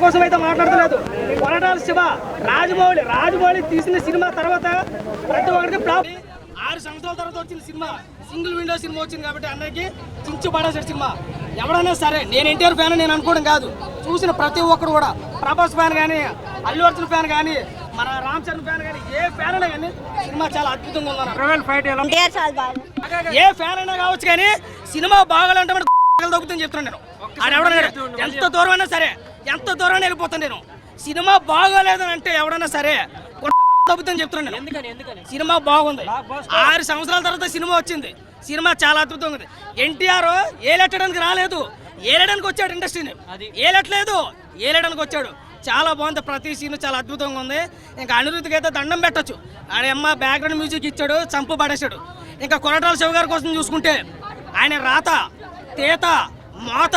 కోసం అయితే మాట్లాడలేదు. కొరటాల శివ, రాజమౌళి తీసిన సినిమా తర్వాత ప్రతి ఒక్కరికి ఫ్లాప్. 6 సంవత్సరాల తర్వాత వచ్చిన సినిమా, సింగిల్ విండో సినిమా వచ్చింది కాబట్టి అందరికి చించి పడేసే సినిమా. ఎవడైనా సరే, నేను ఎన్టీఆర్ ఫ్యాన్ నేను అనుకోవడం కాదు, చూసిన ప్రతి ఒక్కరు కూడా, ప్రభాస్ ఫ్యాన్ కానీ, అల్లు అర్జున్ ఫ్యాన్ కానీ, మన రామ్ చరణ్ ఫ్యాన్ కానీ, ఏ ఫ్యాన్ అయినా కానీ సినిమా చాలా అద్భుతంగా ఉందన్న. ఏ ఫ్యాన్ అయినా కావచ్చు కానీ సినిమా బాగాలంటే మనకు తగ్గుతుందని చెప్తున్నాను నేను. అది ఎవడన్నా ఎంత దూరం అయినా సరే, ఎంత దూరం వెళ్ళిపోతాను నేను. సినిమా బాగోలేదని అంటే ఎవడన్నా సరే తగ్గుతుందని చెప్తున్నాను నేను. సినిమా బాగుంది. 6 సంవత్సరాల తర్వాత సినిమా వచ్చింది. సినిమా చాలా అద్భుతంగా ఉంది. ఎన్టీఆర్ ఏలెట్టడానికి రాలేదు, ఏలడానికి వచ్చాడు. ఇండస్ట్రీని ఏలడానికి వచ్చాడు. చాలా బాగుంది. ప్రతి సీన్ చాలా అద్భుతంగా ఉంది. ఇంకా అనిరుద్ధికి అయితే దండం పెట్టచ్చు. ఆయన బ్యాక్గ్రౌండ్ మ్యూజిక్ ఇచ్చాడు, చంపు పడేశాడు. ఇంకా కొరటాల శివ గారి కోసం చూసుకుంటే ఆయన రాత, తేత, మోత,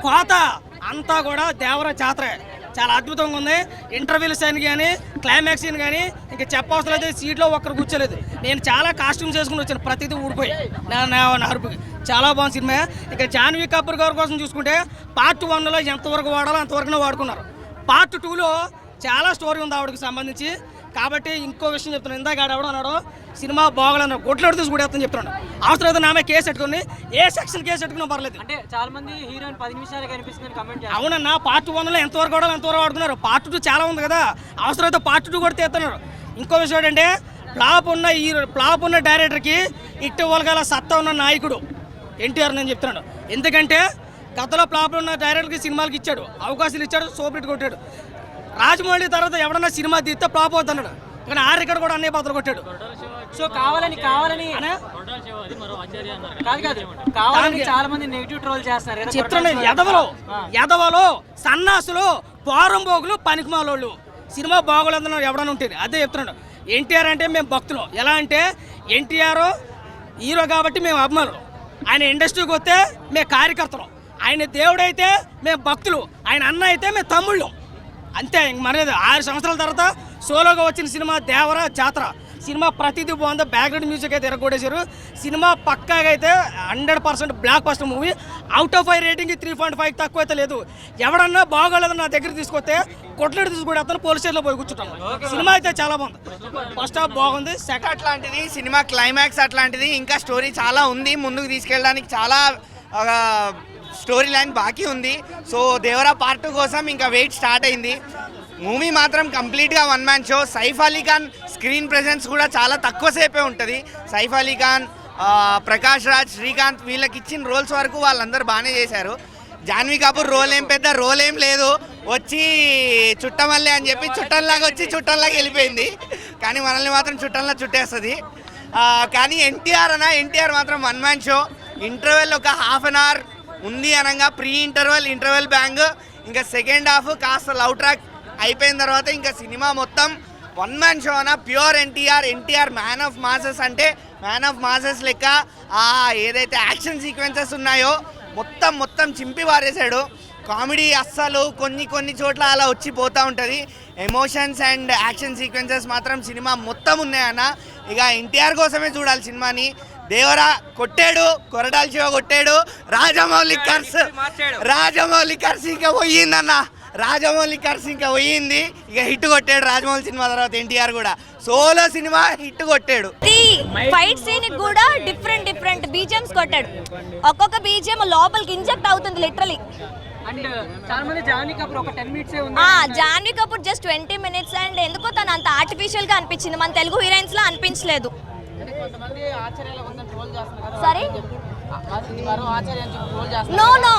కోత అంతా కూడా దేవర జాతర చాలా అద్భుతంగా ఉంది. ఇంటర్వ్యూల సీన్ కానీ, క్లైమాక్స్ సీన్ కానీ ఇంకా చెప్పవసరం లేదు. సీట్లో ఒక్కరు కూర్చోలేదు. నేను చాలా కాస్ట్యూమ్స్ వేసుకుని వచ్చాను, ప్రతిదీ ఊడిపోయి నా అరుపుకి. చాలా బాగుంది సినిమా. ఇంకా జాన్వీ కపూర్ గారి కోసం చూసుకుంటే పార్ట్ 1లో ఎంతవరకు వాడాలో అంతవరకునే వాడుకున్నారు. పార్ట్ 2లో చాలా స్టోరీ ఉంది ఆవిడకి సంబంధించి. కాబట్టి ఇంకో విషయం చెప్తున్నాను, ఇందాక ఆడెవడో అన్నాడు సినిమా బాగోలేన్నారు, గొడ్లు తీసి కూడా ఎత్తని చెప్తున్నాను. అవసరం అయితే నామే కేసు పెట్టుకుని, ఏ సెక్షన్ కేసు పెట్టుకున్నా పర్లేదు. అంటే చాలా మంది హీరోయిన్ 10 నిమిషాలు కనిపిస్తుంది కామెంట్ చేస్తారు. అవునన్నా, పార్ట్ 1లో ఎంతవరకు వాడాలో ఎంతవరకు వాడుకున్నారు. పార్ట్ 2 చాలా ఉంది కదా, అవసరం అయితే పార్ట్ 2 కూడా తీస్తున్నారు. ఇంకో విషయం ఏంటంటే, ఫ్లాప్ ఉన్న డైరెక్టర్కి ఇట్టు వాళ్ళ సత్తా ఉన్న నాయకుడు ఎన్టీఆర్ నేను చెప్తున్నాను. ఎందుకంటే గతంలో ఫ్లాప్ ఉన్న డైరెక్టర్కి సినిమాలకి ఇచ్చాడు, అవకాశాలు ఇచ్చాడు, సోపెట్టి కొట్టాడు. రాజమౌళి తర్వాత ఎవడన్నా సినిమా తీస్తే ఫ్లాప్ అవుతున్నాడు, కానీ ఇక్కడ కూడా అన్ని పాత్రలు కొట్టాడు. సో కావాలని చాలా మంది నెగిటివ్ ట్రోల్ చేస్తున్నారు. చెప్తున్నాను, ఎదవలో సన్నాసులు, పోరంబోగులు, పనికిమాలోళ్ళు. సినిమా బాగోలేదన్నారు ఎవడన్నా ఉంటుంది. అదే చెప్తున్నాడు. ఎన్టీఆర్ అంటే మేము భక్తులు. ఎలా అంటే ఎన్టీఆర్ హీరో కాబట్టి మేము అభిమానులు, ఆయన ఇండస్ట్రీకి వస్తే మేము కార్యకర్తలు, ఆయన దేవుడైతే మేము భక్తులు, ఆయన అన్న అయితే మేము తమ్ముళ్ళు. అంతే. మనది 6 సంవత్సరాల తర్వాత సోలోగా వచ్చిన సినిమా దేవర జాతర. సినిమా ప్రతిదీ బాగుంది. బ్యాక్గ్రౌండ్ మ్యూజిక్ అయితే ఎరగొట్టేశారు. సినిమా పక్కాగా అయితే 100% block buster movie. Out of 5 rating 3.5 తక్కువ అయితే లేదు. ఎవడన్నా బాగోలేదని నా దగ్గర తీసుకొస్తే కొట్లాడి తీసుకుంటే అతను పోలీస్ స్టేషన్లో పోయి కూర్చుంటాను. సినిమా అయితే చాలా బాగుంది. ఫస్ట్ హాఫ్ బాగుంది, సెకండ్ అట్లాంటిది సినిమా క్లైమాక్స్ అట్లాంటిది. ఇంకా స్టోరీ చాలా ఉంది, ముందుకు తీసుకెళ్ళడానికి చాలా స్టోరీ లైన్ బాకీ ఉంది. సో దేవరా పార్ట్ 2 కోసం ఇంకా వెయిట్ స్టార్ట్ అయింది. మూవీ మాత్రం కంప్లీట్గా 1 man show. Saif Ali Khan screen presence కూడా చాలా తక్కువ సేపే ఉంటుంది. సైఫ్ అలీ ఖాన్, ప్రకాష్ రాజ్, శ్రీకాంత్ వీళ్ళకి ఇచ్చిన రోల్స్ వరకు వాళ్ళందరూ బాగానే చేశారు. జాన్వీ కపూర్ రోల్ ఏం లేదు, వచ్చి చుట్టమల్లే అని చెప్పి చుట్టంలాగా వెళ్ళిపోయింది. కానీ మనల్ని మాత్రం చుట్టంలా చుట్టేస్తుంది. కానీ ఎన్టీఆర్ మాత్రం 1 మ్యాన్ షో. ఇంటర్వెల్ ఒక హాఫ్ అన్ అవర్ ఉంది అనగా ప్రీ ఇంటర్వెల్ బ్యాంగ్. ఇంకా సెకండ్ హాఫ్ కాస్త లవ్ ట్రాక్ అయిపోయిన తర్వాత ఇంకా సినిమా మొత్తం 1 మ్యాన్ షో అన్న. Pure NTR man of masses అంటే మ్యాన్ ఆఫ్ మాసెస్ లెక్క ఏదైతే యాక్షన్ సీక్వెన్సెస్ ఉన్నాయో మొత్తం చింపి పారేశాడు. కామెడీ అస్సలు కొన్ని చోట్ల అలా వచ్చి పోతూ ఉంటుంది. ఎమోషన్స్ అండ్ యాక్షన్ సీక్వెన్సెస్ మాత్రం సినిమా మొత్తం ఉన్నాయన్న. ఇక ఎన్టీఆర్ కోసమే చూడాలి సినిమాని. దేవరా కొట్టాడు, కొరటాల శివ కొట్టాడు, రాజమౌళి కర్స్ ఇంకా పోయిందన్న. ఇక హిట్ కొట్టాడు రాజమౌళి సినిమా తర్వాత. ఎన్టీఆర్ కూడా సోలో సినిమా హిట్ కొట్టాడు. ఫైట్ సీన్ కూడా డిఫరెంట్ బీజిఎంస్ కొట్టాడు. ఒక్కొక్క బీజిఎం లోపలికి ఇంజెక్ట్ అవుతుంది లిటరలీ. అండ్ చాలా మంది జాన్వీ కపూర్ ఒక 10 minutes Janhvi Kapoor just 20 minutes. And ఎందుకో తను అంత ఆర్టిఫిషియల్ గా అనిపించింది, మన తెలుగు హీరోయిన్స్ లా అనిపించలేదు. సారీ, నో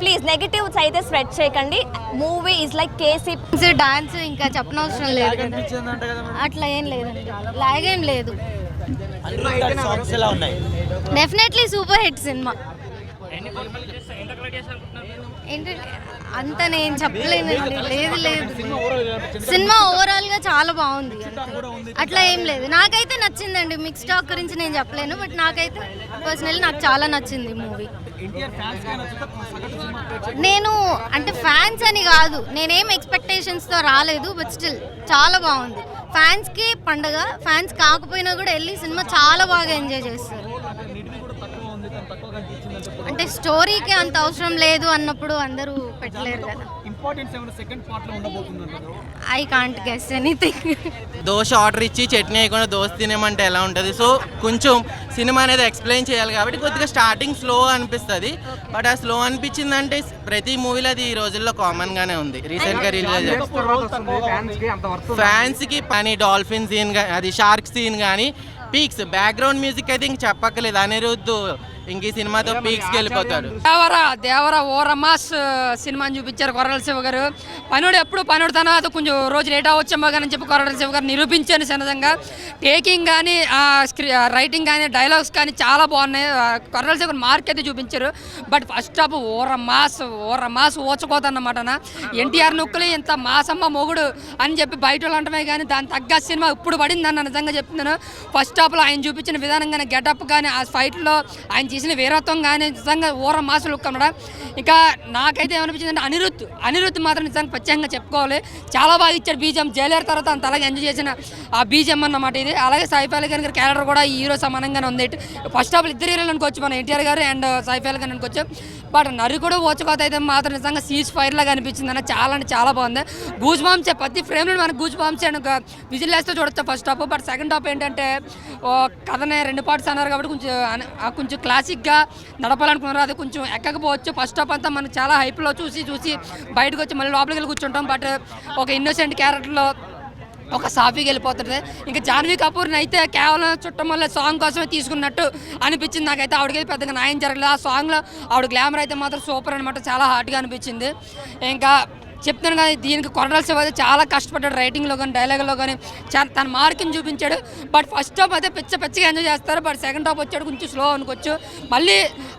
ప్లీజ్ నెగటివ్స్ అయితే స్ప్రెడ్ చేయకండి. మూవీ ఇస్ లైక్ కేసీ డాన్స్, ఇంకా చెప్పనవసరం లేదు. అట్లా ఏం లేదండి, లాగేం లేదు. డెఫినెట్లీ సూపర్ హిట్ సినిమా. అంత నేను చెప్పలేనండి. లేదు, సినిమా ఓవరాల్ గా చాలా బాగుంది. అట్లా ఏం లేదు, నాకైతే నచ్చిందండి. మిక్స్ టాక్ గురించి నేను చెప్పలేను, బట్ నాకైతే పర్సనల్లీ నాకు చాలా నచ్చింది మూవీ. నేను అంటే ఫ్యాన్స్ అని కాదు, నేనేం ఎక్స్పెక్టేషన్స్తో రాలేదు, బట్ స్టిల్ చాలా బాగుంది. ఫ్యాన్స్కి పండగ, ఫ్యాన్స్ కాకపోయినా కూడా వెళ్ళి సినిమా చాలా బాగా ఎంజాయ్ చేస్తారు. అంటే స్టోరీకి అంత అవసరం లేదు అన్నప్పుడు అందరూ పెట్టలేరు కదా. ఇంపార్టెన్స్ ఏమైనా సెకండ్ పార్ట్ లో ఉండబోతుందంటారు? I can't guess anything. Dosa order ఇచ్చి చట్నీ వేయకుండా దోశ తినేమంటే ఎలా ఉంటుంది? సో కొంచెం సినిమా అనేది ఎక్స్ప్లెయిన్ చేయాలి కాబట్టి కొద్దిగా స్టార్టింగ్ స్లో అనిపిస్తుంది. బట్ ఆ స్లో అనిపించిందంటే ప్రతి మూవీలో అది ఈ రోజుల్లో కామన్గానే ఉంది. రీసెంట్గా రిలీజ్ ఫ్యాన్స్కి పని డాల్ఫిన్ సీన్ అది షార్క్ సీన్ కానీ పీక్స్ బ్యాక్గ్రౌండ్ మ్యూజిక్ అయితే ఇంక చెప్పక్కర్లేదు. అనిరుద్ధ్ ఇంక ఈ సినిమాతో పీక్స్కి వెళ్ళిపోతాడు. దేవరా ఓరమాస్ సినిమాని చూపించారు కొరటాల శివ గారు. పనుడు ఎప్పుడు పనుడుతానో అది కొంచెం రోజు లేట్ అవ్వచ్చేమో కానీ చెప్పి కొరటాల శివ గారు నిరూపించాను సన్నదంగా. టేకింగ్ కానీ రైటింగ్ కానీ డైలాగ్స్ కానీ చాలా బాగున్నాయి. కొరటాల శివ గారు మార్క్ అయితే చూపించారు. బట్ ఫస్ట్ హాఫ్ ఓరమాస్ ఓచుకోదన్నమాట. ఎన్టీఆర్ నొక్కులు ఇంత మాసమ్మ మొగుడు అని చెప్పి బయట వాళ్ళు అంటమే కానీ దాని తగ్గ సినిమా ఇప్పుడు పడింది అన్న నిజంగా చెప్తున్నాను. ఫస్ట్ హాఫ్లో ఆయన చూపించిన విధానం కానీ గెటప్ కానీ ఆ ఫైట్లో ఆయన చేసిన వీరత్వం కానీ నిజంగా ఓర మాస్ లుక్ అన్నమాట. ఇంకా నాకైతే ఏమనిపించింది అంటే అనిరుద్ధ్ మాత్రం నిజంగా ప్రత్యేకంగా చెప్పుకోవాలి. చాలా బాగా ఇచ్చాడు బీజిఎం. జైలర్ తర్వాత అంత అలాగే ఎంజాయ్ చేసిన ఆ బీజిఎం అన్నమాట ఇది. అలాగే సైఫ్ అలీ ఖాన్ గారి క్యారెక్టర్ కూడా ఈ హీరో సమానంగానే ఉంది. ఫస్ట్ హాఫ్ ఇద్దరు హీరోలు అనుకోవచ్చు, మన ఎన్టీఆర్ గారు అండ్ సైఫ్ అలీ ఖాన్ అనుకోవచ్చు. బట్ నరి కూడా ఓచుకోత అయితే మాత్రం నిజంగా సీజ్ ఫైర్ లాగా అనిపించింది అన్న. చాలా అంటే చాలా బాగుంది. గూజ్ బాంబ్స్ ప్రతి ఫ్రేమ్లో మనకు గూజ్ బాంబ్స్ అండ్ విజిల్ వేస్తే చూడొచ్చు first half. But second half ఏంటంటే కథనే 2 పార్ట్స్ అన్నారు కాబట్టి కొంచెం క్లాసిక్గా నడపాలనుకున్నారు. అది కొంచెం ఎక్కకపోవచ్చు. ఫస్ట్ హాఫ్ అంతా మనకు చాలా హైప్లో చూసి బయటకు వచ్చి మళ్ళీ లోపలికి వెళ్ళి కూర్చుంటాం. బట్ ఒక ఇన్నోసెంట్ క్యారెక్టర్లో ఒక సాఫీకి వెళ్ళిపోతుంది. ఇంకా జాన్వీ కపూర్ని అయితే కేవలం చుట్టం వల్ల సాంగ్ కోసమే తీసుకున్నట్టు అనిపించింది నాకైతే. ఆవిడకైతే పెద్దగా న్యాయం జరగలేదు. ఆ సాంగ్లో ఆవిడ గ్లామర్ అయితే మాత్రం సూపర్ అనమాట. చాలా హార్ట్గా అనిపించింది. ఇంకా చెప్తాను కదా, దీనికి కొరటాల శివ అయితే చాలా కష్టపడ్డాడు. రైటింగ్లో కానీ డైలాగ్లో కానీ తన మార్కింగ్ చూపించాడు. బట్ ఫస్ట్ హాఫ్ అయితే పిచ్చగా ఎంజాయ్ చేస్తారు. బట్ సెకండ్ హాఫ్ వచ్చాడు కొంచెం స్లో అనుకోవచ్చు. మళ్ళీ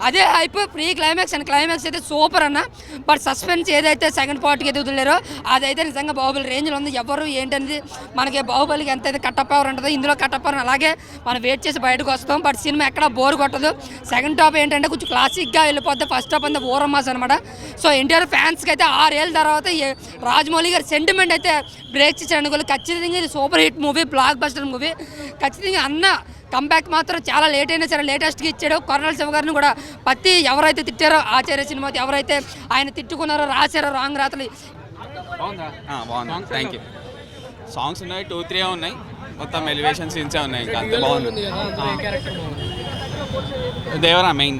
అదే hype pre climax and climax అయితే సూపర్ అన్న. బట్ సస్పెన్స్ ఏదైతే సెకండ్ పార్ట్కి అయితే వదిలేరో అదైతే నిజంగా బాహుబలి రేంజ్లో ఉంది. ఎవరు ఏంటనేది మనకి బాహుబలికి ఎంతైతే కట్టప్ పవర్ ఉంటుందో ఇందులో కట్టప్ పవర్ అలాగే మనం వెయిట్ చేసి బయటకు వస్తాం. బట్ సినిమా ఎక్కడ బోర్ కొట్టదు. సెకండ్ హాఫ్ ఏంటంటే కొంచెం క్లాసిక్గా వెళ్ళిపోద్ది. ఫస్ట్ హాఫ్ అంతా ఓరమాస్ అనమాట. సో ఎన్టీఆర్ ఫ్యాన్స్కి అయితే 6 ఏళ్ళ తర్వాత రాజమౌళి గారి సెంటిమెంట్ అయితే బ్రేక్ ఇచ్చారు. ఖచ్చితంగా ఇది super hit movie, block buster movie. ఖచ్చితంగా అన్న కంబ్యాక్ మాత్రం చాలా లేట్ అయినా సరే లేటెస్ట్గా ఇచ్చాడు. కొరటాల శివ గారిని కూడా ప్రతి ఎవరైతే తిట్టారో ఆచార్య సినిమా ఎవరైతే ఆయన తిట్టుకున్నారో రాశారో రాంగ్ రాత్రి బాగుంది. Thank you. సాంగ్స్ ఉన్నాయి, 2-3 ఉన్నాయి. మొత్తం ఎలివేషన్ సీన్సే ఉన్నాయి. ఇంకా అంతే బాగుంది. దేవరా మెయిన్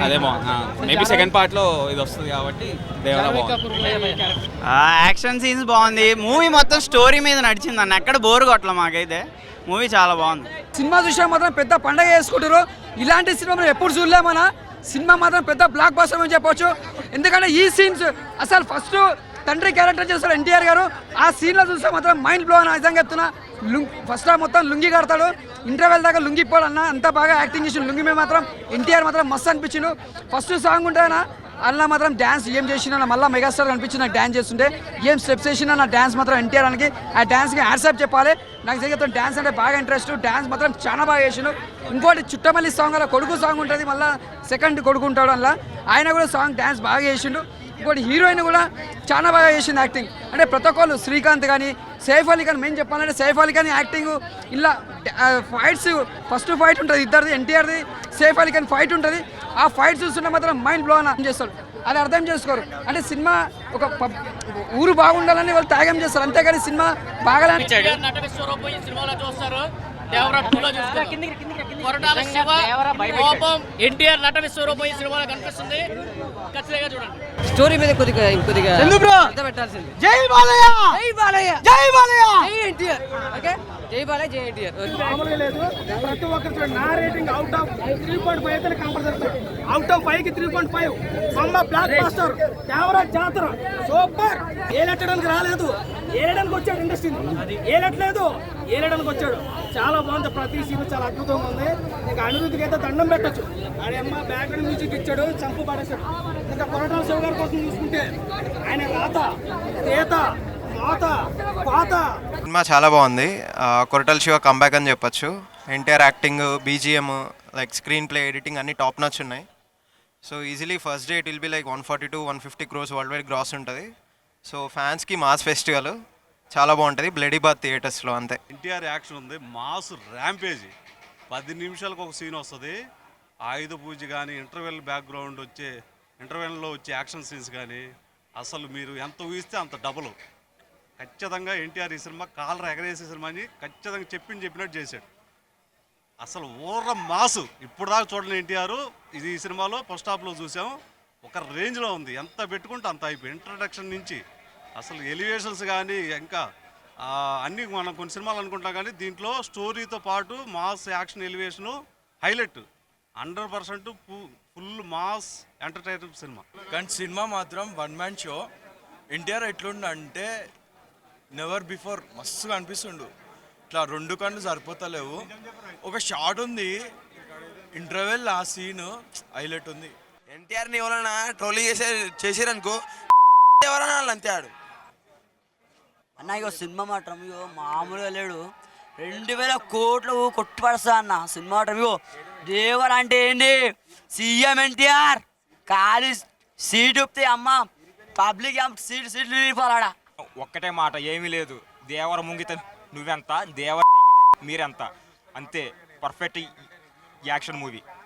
అదే బాగుంది. మేబీ సెకండ్ పార్ట్లో ఇది వస్తుంది కాబట్టి దేవరా బాగుంది. యాక్షన్ సీన్స్ బాగుంది. మూవీ మొత్తం స్టోరీ మీద నడిచింది అన్న. ఎక్కడ బోర్ కొట్టలే మాకైతే. మూవీ చాలా బాగుంది. సినిమా చూసా మాత్రం పెద్ద పండగ చేసుకుంటారు. ఇలాంటి సినిమా మనం ఎప్పుడు చూడలేమన్నా. సినిమా మాత్రం పెద్ద బ్లాక్ బస్టర్ అని చెప్పొచ్చు. ఎందుకంటే ఈ సీన్స్ అసలు ఫస్ట్ తండ్రి క్యారెక్టర్ చేస్తారు ఎన్టీఆర్ గారు. ఆ సీన్లో చూస్తే మాత్రం మైండ్ బ్లో అని నిజంగా చెప్తున్నా. ఫస్ట్ మొత్తం లుంగి కడతాడు, ఇంటర్వెల్ దాకా లుంగి పోడన్నా. అంత బాగా యాక్టింగ్ చేసి లుంగి మీద మాత్రం ఎన్టీఆర్ మాత్రం మస్తు అనిపించిండు. ఫస్ట్ సాంగ్ ఉంటాయన్నా అలా మాత్రం డ్యాన్స్ ఏం చేసినా మళ్ళీ మెగాస్టార్ అనిపించి నాకు డ్యాన్స్ చేస్తుంటే ఏం స్టెప్స్ వేసినా నా డ్యాన్స్ మాత్రం ఎన్టీఆర్ అని ఆ డ్యాన్స్కి యాడ్సాప్ చెప్పాలి. నాకు జరిగితే డ్యాన్స్ అంటే బాగా ఇంట్రెస్ట్. డ్యాన్స్ మాత్రం చాలా బాగా చేసిండు. ఇంకోటి చుట్టమల్లి సాంగ్ అలా కొడుకు సాంగ్ ఉంటుంది, మళ్ళీ సెకండ్ కొడుకు ఉంటాడు అలా. ఆయన కూడా సాంగ్ డ్యాన్స్ బాగా చేసిండు. ఇంకోటి హీరోయిన్ కూడా చాలా బాగా చేసింది యాక్టింగ్. అంటే ప్రతి ఒక్కళ్ళు శ్రీకాంత్ కానీ సైఫ్ అలీ ఖాన్ మెయిన్ చెప్పాలంటే సైఫ్ అలీ ఖాన్ యాక్టింగ్ ఇలా ఫైట్స్ ఫస్ట్ ఫైట్ ఉంటుంది ఇద్దరిది ఎన్టీఆర్ది సైఫ్ అలీ ఖాన్ ఫైట్ ఉంటుంది. ఆ ఫైట్ చూస్తుంటే మాత్రం మైండ్ బ్లో అని చేస్తారు. అది అర్థం చేసుకోరు. అంటే సినిమా ఒక ఊరు బాగుండాలని వాళ్ళు త్యాగం చేస్తారు. అంతేగాని సినిమా బాగాలని కొరటాల శివ కోపం ఎన్టీఆర్ నట విశ్వరూపం ఈ సినిమాలో కనిపిస్తుంది. ఖచ్చితంగా చూడండి. స్టోరీ మీద కొద్దిగా పెట్టాల్సింది. జై బాలయ్య, జై బాలయ్య, జై బాలయ్య, జై ఎన్టీఆర్. ఓకే, జై బాలయ్య, జై ఎన్టీఆర్. మామూలుగా లేదు. ప్రతి ఒక్కరు నా రేటింగ్ అవుట్ ఆఫ్ 3.5 అయితే కంపల్సరీ. అవుట్ ఆఫ్ 5కి 3.5. బొమ్మ బ్లాక్ బాస్టర్, దేవరా జాతర సూపర్. ఏలెట్టడానికి రాలేదు, ఏలడానికి వచ్చాడు. ఇండస్ట్రీని ఏలట్లేదు, ఏలడానికి వచ్చాడు. చాలా బాగుంది. ప్రతి సీన్ చాలా అద్భుతంగా ఉంది. ఇంకా అనిరుద్ధికి అయితే దండం పెట్టచ్చు. ఆయన అమ్మ బ్యాక్గ్రౌండ్ మ్యూజిక్ ఇచ్చాడు, చంపు పడేశాడు. ఇంకా కొరటాల శివ గారి కోసం చూసుకుంటే ఆయన రాత తేత సినిమా చాలా బాగుంది. కొరటాల శివ కంబ్యాక్ అని చెప్పొచ్చు. NTR acting, BGM, like screenplay, editing అన్ని టాప్ నాచ్ ఉన్నాయి. So easily first day it will be like 140-150 crores worldwide gross ఉంటుంది. సో ఫ్యాన్స్కి మాస్ ఫెస్టివల్ చాలా బాగుంటుంది. బ్లడీ బాత్ థియేటర్స్లో అంతే. ఎన్టీఆర్ యాక్షన్ ఉంది, మాస్ ర్యాంపేజీ. 10 నిమిషాలకు ఒక సీన్ వస్తుంది. ఆయుధ పూజ కానీ ఇంటర్వెల్లో వచ్చే యాక్షన్ సీన్స్ కానీ అసలు మీరు ఎంత ఊహిస్తే అంత డబుల్. ఖచ్చితంగా ఎన్టీఆర్ ఈ సినిమా కాలర్ ఎగరేసే సినిమా అని ఖచ్చితంగా చెప్పినట్టు చేశాడు. అసలు ఊర్ర మాసు ఇప్పుడు దాకా చూడని ఎన్టీఆర్ ఇది ఈ సినిమాలో ఫస్ట్ హాఫ్లో చూసాం. ఒక రేంజ్లో ఉంది, ఎంత పెట్టుకుంటే అంత అయిపోయి ఇంట్రడక్షన్ నుంచి అసలు ఎలివేషన్స్ కానీ ఇంకా అన్నీ మనం కొన్ని సినిమాలు అనుకుంటాం కానీ దీంట్లో స్టోరీతో పాటు mass action elevation highlight. 100% full mass entertainer cinema. కానీ సినిమా మాత్రం వన్ మ్యాన్ షో. ఎన్టీఆర్ ఎట్లుండంటే నెవర్ బిఫోర్ మస్తుగా అనిపిస్తుండు. ఇట్లా 2 కళ్ళు సరిపోతలేవు. ఒక షాట్ ఉంది ఇంటర్వెల్, ఆ సీన్ హైలైట్ ఉంది. ఎన్టీఆర్ని ఎవరైనా ట్రోలింగ్ చేసారనుకో ఎవరైనా అంతే ఆడు అన్న. ఇగో సినిమా మాత్రం ఇగో మామూలుగా లేడు. 2000 కోట్లు కొట్టి పడతా అన్న సినిమా మాత్రం. ఇగో దేవర్ అంటే ఏంటి, సీఎం ఎన్టీఆర్ ఖాళీ సీట్ ఉప్తే అమ్మ పబ్లిక్ సీట్లు నిలిపాలాడా. ఒక్కటే మాట, ఏమీ లేదు. దేవర ముంగితే నువ్వెంత, దేవర మీరెంత, అంతే. Perfect action movie.